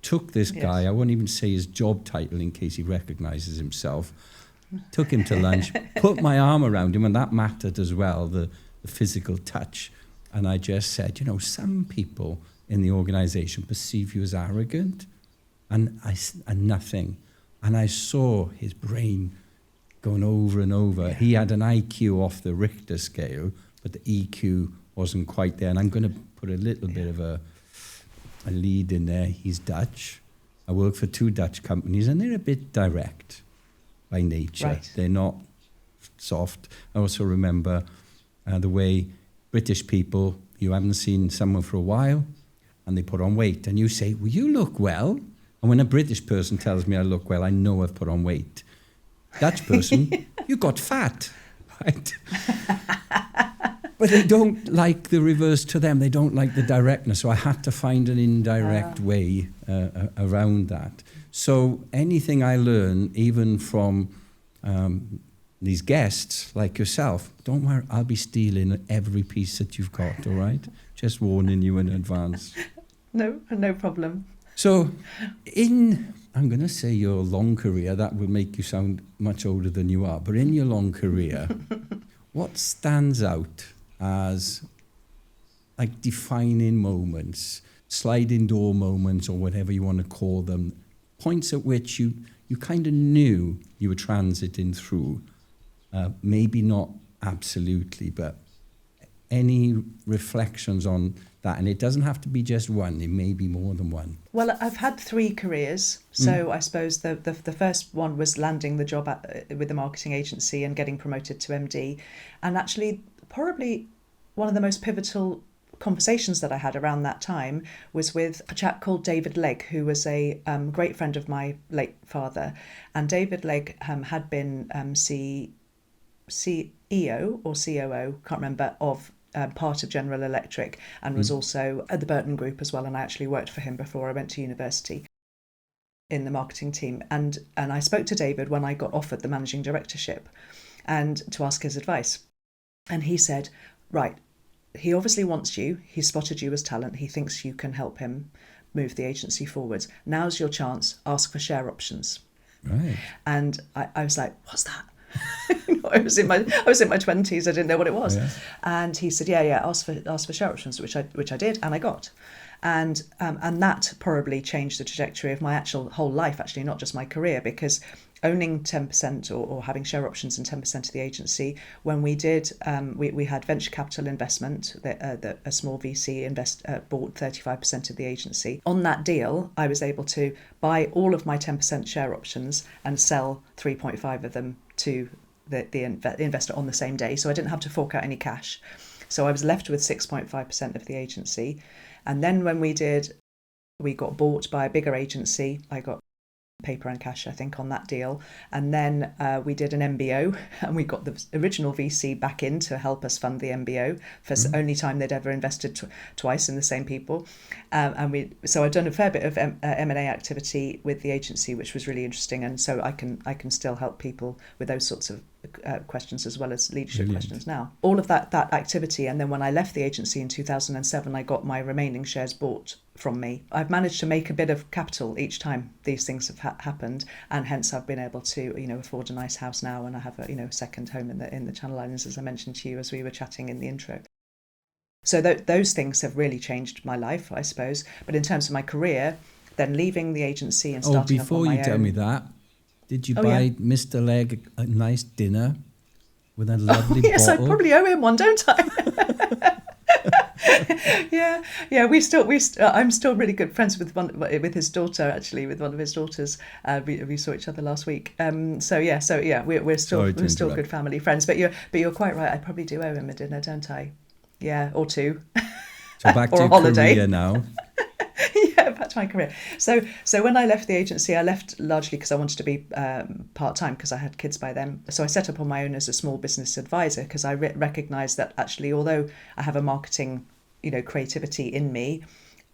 Took this guy, I won't even say his job title in case he recognizes himself, took him to lunch, put my arm around him, and that mattered as well, the physical touch. And I just said, you know, some people in the organization perceive you as arrogant, and nothing. And I saw his brain going over and over. Yeah. He had an IQ off the Richter scale, but the EQ wasn't quite there. And I'm going to put a little bit of a lead in there. He's Dutch. I work for 2 Dutch companies, and they're a bit direct by nature. Right. They're not soft. I also remember the way British people, you haven't seen someone for a while, and they put on weight, and you say, well, you look well. And when a British person tells me I look well, I know I've put on weight. Dutch person, you got fat, right? But they don't like the reverse to them. They don't like the directness. So I had to find an indirect way around that. So anything I learn, even from these guests like yourself, don't worry, I'll be stealing every piece that you've got, all right? Just warning you in advance. No
problem.
So I'm going to say your long career, that would make you sound much older than you are, but in your long career, what stands out as like defining moments, sliding door moments, or whatever you want to call them, points at which you kind of knew you were transiting through, maybe not absolutely, but any reflections on that? And it doesn't have to be just one, it may be more than one.
Well, I've had 3 careers. So I suppose the first one was landing the job with the marketing agency and getting promoted to MD. And actually, probably one of the most pivotal conversations that I had around that time was with a chap called David Legg, who was a great friend of my late father. And David Legg had been CEO or COO, can't remember, of part of General Electric, and was also at the Burton Group as well. And I actually worked for him before I went to university in the marketing team. And I spoke to David when I got offered the managing directorship and to ask his advice. And he said, right, he obviously wants you. He spotted you as talent. He thinks you can help him move the agency forwards. Now's your chance. Ask for share options.
Right.
And I was like, what's that? I was in my 20s. I didn't know what it was. Yeah. And he said, yeah, ask for share options, which I did, and I got. And that probably changed the trajectory of my actual whole life, actually, not just my career, because owning 10% or having share options in 10% of the agency, when we did, we had venture capital investment, that a small VC bought 35% of the agency. On that deal, I was able to buy all of my 10% share options and sell 3.5 of them to the investor on the same day. So I didn't have to fork out any cash. So I was left with 6.5% of the agency. And then when we got bought by a bigger agency. I got paper and cash, I think, on that deal. And then we did an MBO, and we got the original VC back in to help us fund the MBO for the only time they'd ever invested twice in the same people. So I've done a fair bit of M&A activity with the agency, which was really interesting. And so I can still help people with those sorts of questions as well as leadership questions now. All of that activity. And then when I left the agency in 2007, I got my remaining shares bought from me. I've managed to make a bit of capital each time these things have happened, and hence I've been able to, afford a nice house now, and I have a second home in the Channel Islands, as I mentioned to you as we were chatting in the intro. So those things have really changed my life, I suppose. But in terms of my career, then leaving the agency and
Oh,
starting up on
before
my
you
own.
tell me that, did you
Oh,
buy
yeah.
Mr. Legg a nice dinner with a lovely
Yes, I
bottle?
probably owe him one, don't I? Yeah. I'm still really good friends with his daughter, actually, with one of his daughters. We saw each other last week. We're still
interrupt.
good family friends. But you're quite right. I probably do owe him a dinner, don't I? Yeah, or two.
So back
Or
to
a
your
holiday.
career now.
Yeah, back to my career. So when I left the agency, I left largely because I wanted to be part-time because I had kids by then. So I set up on my own as a small business advisor because I recognised that actually, although I have a marketing, creativity in me,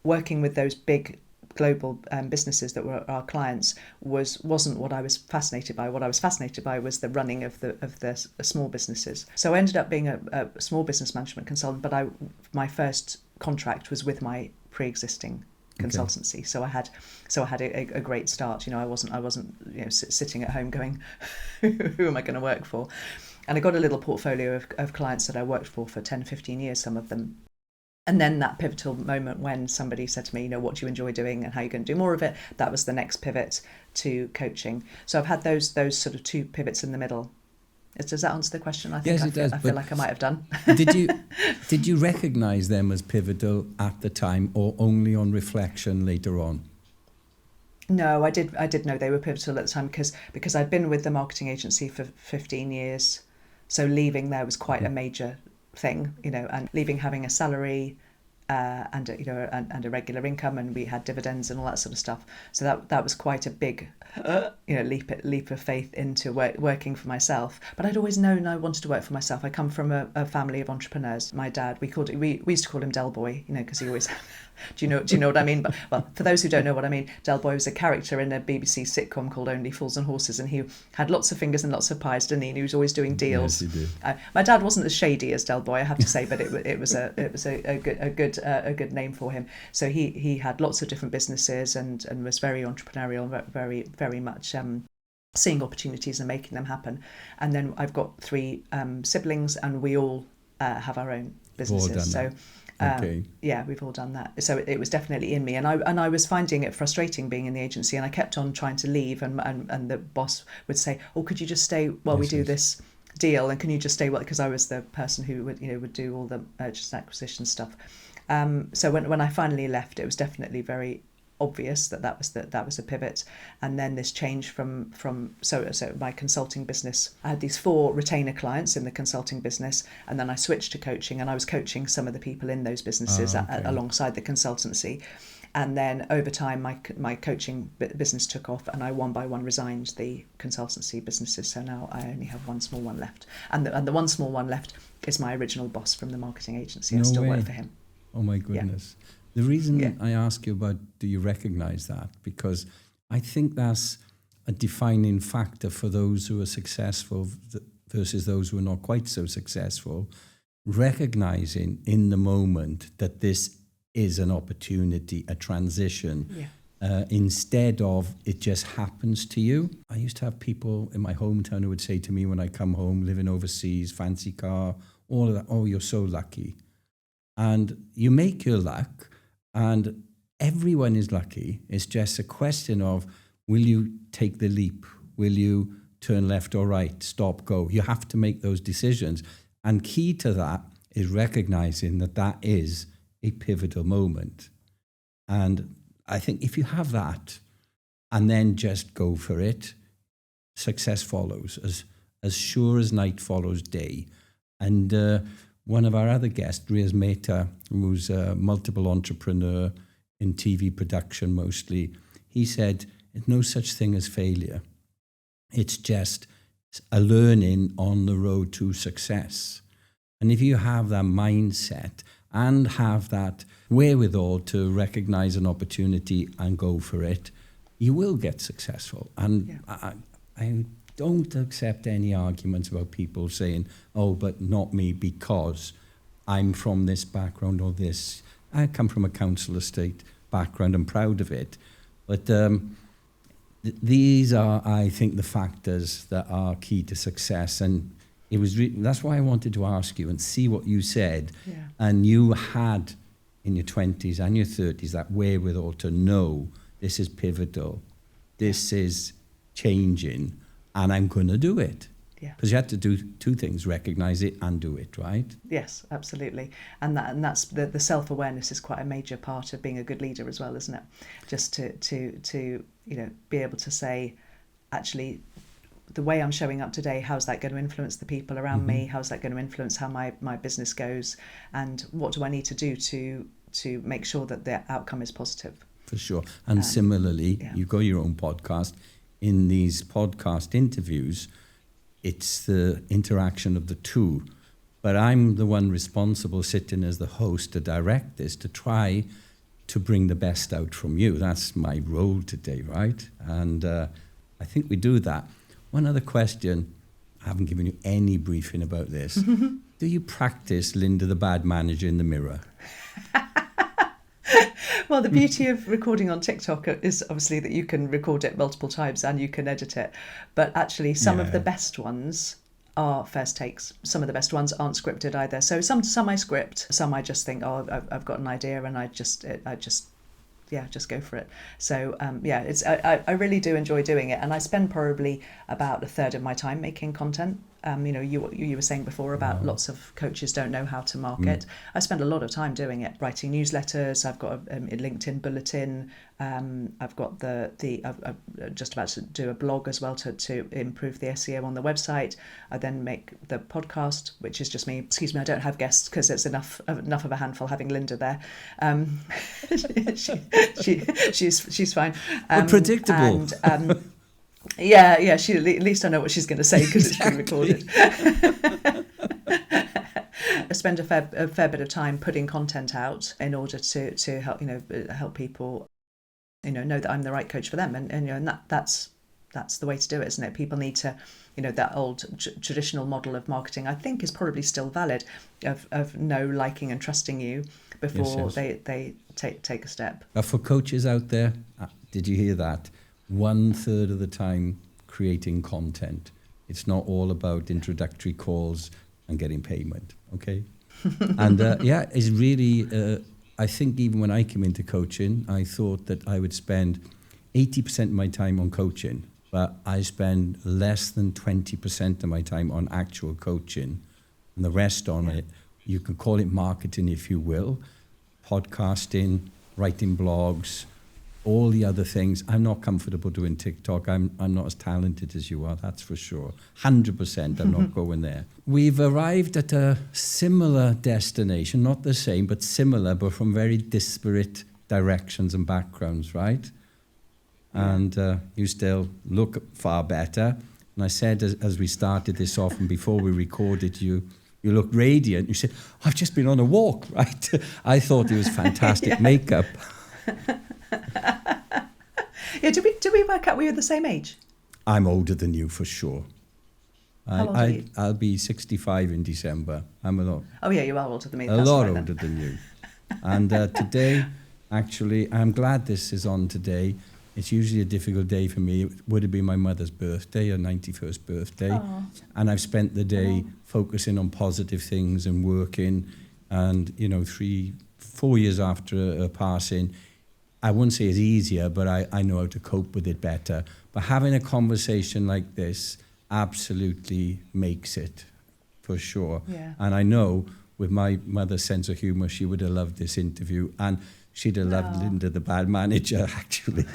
working with those big global businesses that were our clients wasn't what I was fascinated by. What I was fascinated by was the running of the small businesses. So I ended up being a small business management consultant, but my first contract was with my pre-existing consultancy. So I had a great start. I wasn't sitting at home going, who am I going to work for? And I got a little portfolio of clients that I worked for 10, 15 years, some of them. And then that pivotal moment when somebody said to me, what do you enjoy doing and how are you going to do more of it? That was the next pivot to coaching. So I've had those sort of two pivots in the middle. Does that answer the question? I think
Yes, it does.
I feel like I might have done.
Did you recognise them as pivotal at the time, or only on reflection later on?
No, I did know they were pivotal at the time because I'd been with the marketing agency for 15 years. So leaving there was quite a major thing, and leaving having a salary and a regular income, and we had dividends and all that sort of stuff. So that was quite a big leap of faith into working for myself. But I'd always known I wanted to work for myself. I come from a family of entrepreneurs. My dad, we used to call him Del Boy, because he always do you know what I mean? But, well, for those who don't know what I mean, Del Boy was a character in a BBC sitcom called Only Fools and Horses, and he had lots of fingers and lots of pies, didn't he? And he was always doing deals.
Yes, he did.
My dad wasn't as shady as Del Boy, I have to say, but it was a good name for him. So he had lots of different businesses and was very entrepreneurial, very very much seeing opportunities and making them happen. And then I've got three siblings, and we all have our own businesses. So.
Okay.
Yeah, we've all done that. So it was definitely in me, and I was finding it frustrating being in the agency, and I kept on trying to leave, and the boss would say, "Oh, could you just stay while we do this deal? And can you just stay?" Well, because I was the person who would do all the mergers and acquisition stuff. So when I finally left, it was definitely very obvious that was a pivot. And then this change from so my consulting business, I had these 4 retainer clients in the consulting business, and then I switched to coaching, and I was coaching some of the people in those businesses alongside the consultancy. And then over time my coaching business took off, and I one by one resigned the consultancy businesses. So now I only have one small one left, and the one small one left is my original boss from the marketing agency. I still work for him.
Oh my goodness. Yeah. The reason I ask you about do you recognise that, because I think that's a defining factor for those who are successful versus those who are not quite so successful, recognising in the moment that this is an opportunity, a transition, instead of it just happens to you. I used to have people in my hometown who would say to me when I come home, living overseas, fancy car, all of that, "Oh, you're so lucky." And you make your luck, and everyone is lucky. It's just a question of, will you take the leap? Will you turn left or right, stop, go? You have to make those decisions. And key to that is recognizing that is a pivotal moment. And I think if you have that and then just go for it, success follows as sure as night follows day. And one of our other guests, Riaz Mehta, who's a multiple entrepreneur in TV production mostly, he said, "There's no such thing as failure. It's just a learning on the road to success." And if you have that mindset and have that wherewithal to recognize an opportunity and go for it, you will get successful. And I don't accept any arguments about people saying, "Oh, but not me because I'm from this background or this." I come from a council estate background. I'm proud of it. But these are, I think, the factors that are key to success. And it was that's why I wanted to ask you and see what you said. And you had in your 20s and your 30s that wherewithal to know this is pivotal, this is changing, and I'm going to do it.
Yeah.
Because you have to do two things, recognize it and do it, right?
Yes, absolutely. And that's the self-awareness is quite a major part of being a good leader as well, isn't it? Just to be able to say, actually, the way I'm showing up today, how's that going to influence the people around me? How's that going to influence how my business goes? And what do I need to do to make sure that the outcome is positive?
For sure. And similarly, you've got your own podcast. In these podcast interviews, it's the interaction of the two. But I'm the one responsible, sitting as the host, to direct this, to try to bring the best out from you. That's my role today, right? And I think we do that. One other question. I haven't given you any briefing about this. Do you practice Linda the Bad Manager in the mirror?
Well, the beauty of recording on TikTok is obviously that you can record it multiple times and you can edit it. But actually, some of the best ones are first takes. Some of the best ones aren't scripted either. So some I script, some I just think, oh, I've got an idea, and I just go for it. So I really do enjoy doing it, and I spend probably about a third of my time making content. You were saying before about lots of coaches don't know how to market. I spend a lot of time doing it, writing newsletters. I've got a LinkedIn bulletin. I've got I'm just about to do a blog as well to improve the SEO on the website. I then make the podcast, which is just me. Excuse me, I don't have guests because it's enough of a handful having Linda there. She's fine.
Predictable.
And, yeah. She, at least I know what she's going to say because it's been recorded. I spend a fair bit of time putting content out in order to help people know that I'm the right coach for them, and that's the way to do it, isn't it? People need to, that old traditional model of marketing, I think, is probably still valid, of know, liking and trusting you before they take a step.
For coaches out there, did you hear that? 1/3 of the time creating content. It's not all about introductory calls and getting payment, okay? And it's really, I think even when I came into coaching, I thought that I would spend 80% of my time on coaching, but I spend less than 20% of my time on actual coaching, and the rest on it. You can call it marketing if you will, podcasting, writing blogs, all the other things. I'm not comfortable doing TikTok. I'm not as talented as you are, that's for sure. 100% I'm not going there. We've arrived at a similar destination, not the same, but similar, but from very disparate directions and backgrounds, right? And you still look far better. And I said as we started this off and before we recorded, you look radiant. You said, I've just been on a walk, right? I thought it was fantastic makeup.
Yeah, did we work out we were the same age?
I'm older than you for sure.
How old are you?
I'll be 65 in December. I'm a lot.
Oh yeah, you are older than me.
A lot older than you. And today, actually, I'm glad this is on today. It's usually a difficult day for me. It would have been my mother's birthday, her 91st birthday. Aww. And I've spent the day focusing on positive things and working. And, 4 years after her passing, I wouldn't say it's easier, but I know how to cope with it better. But having a conversation like this absolutely makes it, for sure. Yeah. And I know with my mother's sense of humour, she would have loved this interview, and she'd have loved Linda the Bad Manager, actually.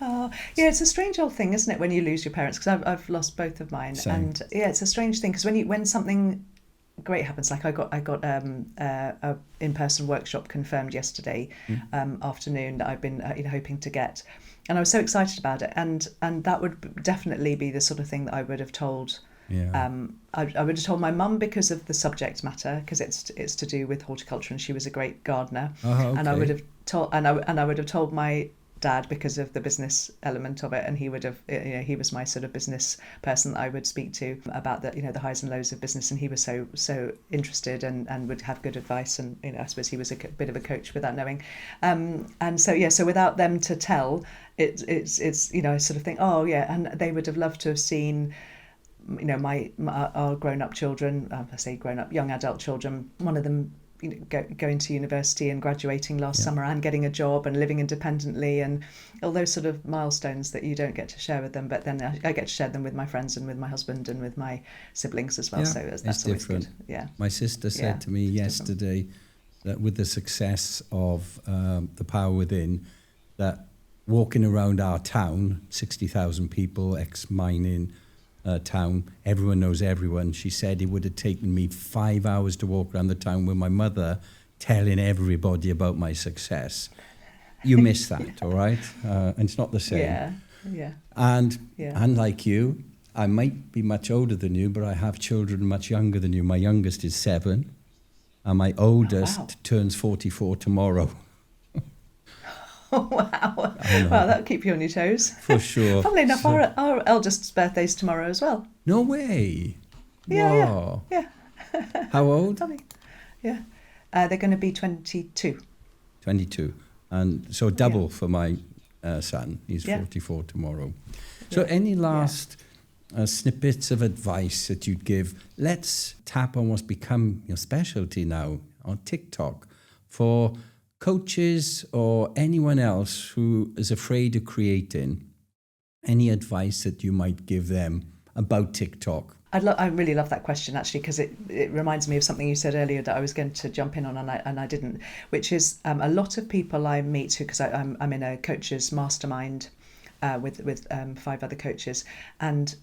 Yeah, it's a strange old thing, isn't it, when you lose your parents? Because I've lost both of mine. Same. And yeah, it's a strange thing because when something great happens, like I got a in-person workshop confirmed yesterday afternoon that I've been hoping to get, and I was so excited about it, and that would definitely be the sort of thing that I would have told. Yeah. I would have told my mum because of the subject matter, because it's to do with horticulture, and she was a great gardener. Okay. And I would have told I would have told my dad because of the business element of it, and he would have, he was my sort of business person that I would speak to about the highs and lows of business, and he was so interested and would have good advice, and I suppose he was a bit of a coach without knowing, and so without them to tell, it's I sort of think, and they would have loved to have seen our grown-up children, I say grown-up, young adult children. One of them going to university and graduating last summer and getting a job and living independently and all those sort of milestones that you don't get to share with them, but then I get to share them with my friends and with my husband and with my siblings as well.
Yeah,
so that's always
different.
Good. Yeah.
My sister said to me yesterday that with the success of The Power Within, that walking around our town, 60,000 people, ex-mining town, everyone knows everyone. She said it would have taken me 5 hours to walk around the town with my mother telling everybody about my success. You miss that, all right? And it's not the same.
Yeah.
And unlike you, I might be much older than you, but I have children much younger than you. My youngest is 7, and my oldest turns 44 tomorrow.
Wow. Well, that'll keep you on your toes.
For sure.
Funnily enough, our eldest's birthday's tomorrow as well.
No way.
Yeah.
How old?
Funny. Yeah. They're going to be 22.
22. And so double for my son. He's 44 tomorrow. So any last snippets of advice that you'd give? Let's tap on what's become your specialty now on TikTok for coaches or anyone else who is afraid of creating. Any advice that you might give them about TikTok?
I really love that question, actually, because it reminds me of something you said earlier that I was going to jump in on and I didn't, which is a lot of people I meet who, because I'm in a coaches mastermind with 5 other coaches, and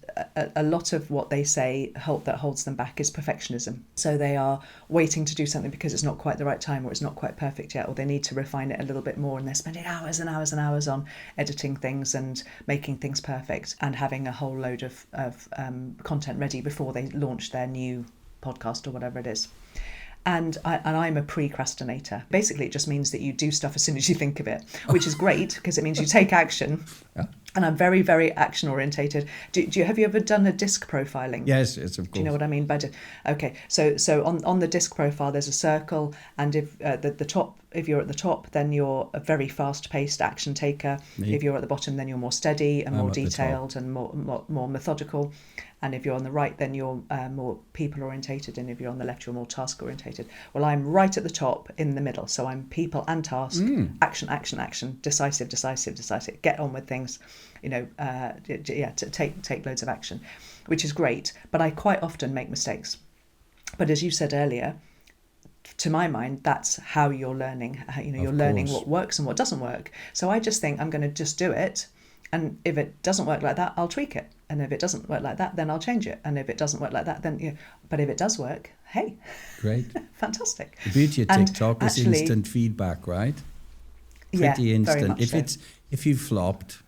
a lot of what they say that holds them back is perfectionism. So they are waiting to do something because it's not quite the right time, or it's not quite perfect yet, or they need to refine it a little bit more, and they're spending hours and hours and hours on editing things and making things perfect and having a whole load of content ready before they launch their new podcast or whatever it is. And I'm a procrastinator. Basically, it just means that you do stuff as soon as you think of it, which is great because it means you take action. Yeah. And I'm very, very action orientated. Have you ever done a disc profiling?
Yes, of course.
Do you know what I mean by okay? So on the disc profile, there's a circle, and if if you're at the top, then you're a very fast-paced action taker. Me. If you're at the bottom, then you're more steady and more detailed and more methodical. And if you're on the right, then you're more people-orientated. And if you're on the left, you're more task-orientated. Well, I'm right at the top in the middle. So I'm people and task, action, decisive, get on with things, to take loads of action, which is great. But I quite often make mistakes. But as you said earlier, to my mind, that's how you're learning. You're learning what works and what doesn't work. So I just think I'm going to just do it. And if it doesn't work like that, I'll tweak it. And if it doesn't work like that, then I'll change it. And if it doesn't work like that, then but if it does work, hey,
great,
fantastic.
The beauty of TikTok is instant feedback, right? Pretty instant.
Very much
if you've flopped,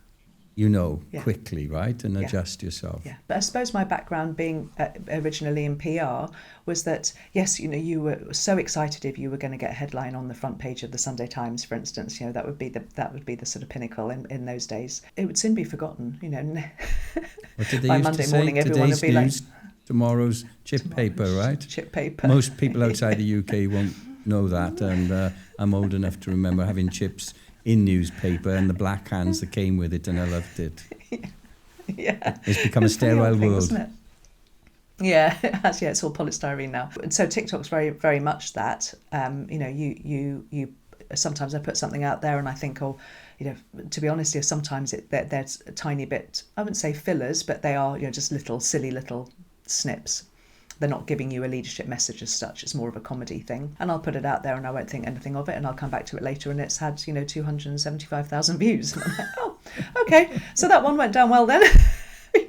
quickly, right, and adjust yourself. Yeah,
but I suppose my background being originally in PR was that, yes, you were so excited if you were going to get a headline on the front page of the Sunday Times, for instance. That would be the sort of pinnacle in those days. It would soon be forgotten.
What did they
by
used
Monday
to say?
morning, everyone would be
news, tomorrow's chip paper, right?
Chip paper.
Most people outside the UK won't know that, and I'm old enough to remember having chips in newspaper and the black hands that came with it, and I loved it.
Yeah.
It's become a sterile world.
Isn't it? Yeah, it has. Yeah, it's all polystyrene now. So TikTok's very, very much that. You sometimes I put something out there and I think, to be honest, sometimes there's a tiny bit, I wouldn't say fillers, but they are, just silly little snips. They're not giving you a leadership message as such. It's more of a comedy thing. And I'll put it out there and I won't think anything of it, and I'll come back to it later and it's had, 275,000 views. And I'm like, oh, okay. So that one went down well then.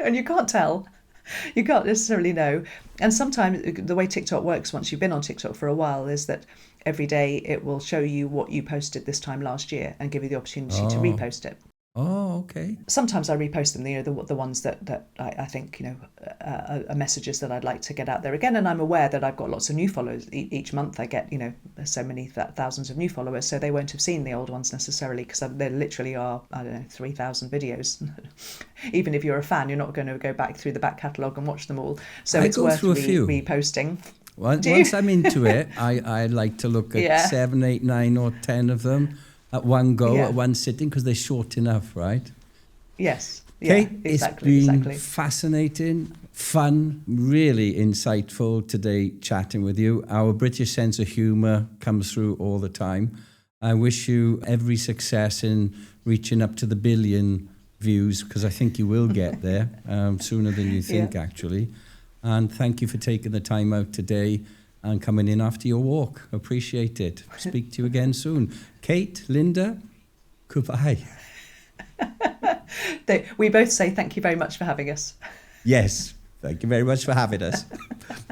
And you can't tell. You can't necessarily know. And sometimes the way TikTok works, once you've been on TikTok for a while, is that every day it will show you what you posted this time last year and give you the opportunity to repost it.
Oh, okay.
Sometimes I repost them, the ones that I think, are messages that I'd like to get out there again. And I'm aware that I've got lots of new followers. Each month I get, so many thousands of new followers. So they won't have seen the old ones necessarily, because there literally are, 3,000 videos. Even if you're a fan, you're not going to go back through the back catalogue and watch them all. So it's worth reposting.
Once I'm into it, I like to look at 7, 8, 9 or 10 of them at one go, at one sitting, because they're short enough, right?
Yes.
Kate,
Yeah, exactly.
it's been fascinating, fun, really insightful today chatting with you. Our British sense of humour comes through all the time. I wish you every success in reaching up to the 1 billion views, because I think you will get there sooner than you think, actually. And thank you for taking the time out today and coming in after your walk. Appreciate it. Speak to you again soon. Kate, Linda, goodbye.
We both say thank you very much for having us.
Yes, thank you very much for having us.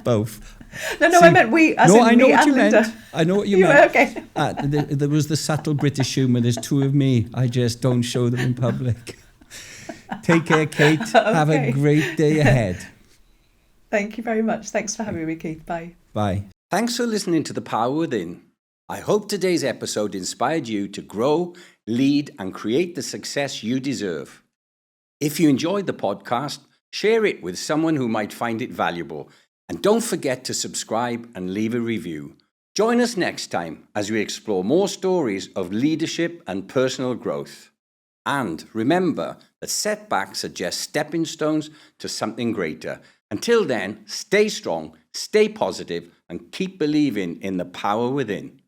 Both.
No, I meant we, as in
I know
me
what
and
you
Linda.
meant. I know what you
You
meant.
were okay.
There was the subtle British humour. There's two of me. I just don't show them in public. Take care, Kate. Have a great day ahead.
Thank you very much. Thanks for having me, Keith. Bye.
Bye. Thanks for listening to The Power Within. I hope today's episode inspired you to grow, lead, and create the success you deserve. If you enjoyed the podcast, share it with someone who might find it valuable. And don't forget to subscribe and leave a review. Join us next time as we explore more stories of leadership and personal growth. And remember that setbacks are just stepping stones to something greater. Until then, stay strong, stay positive, and keep believing in the power within.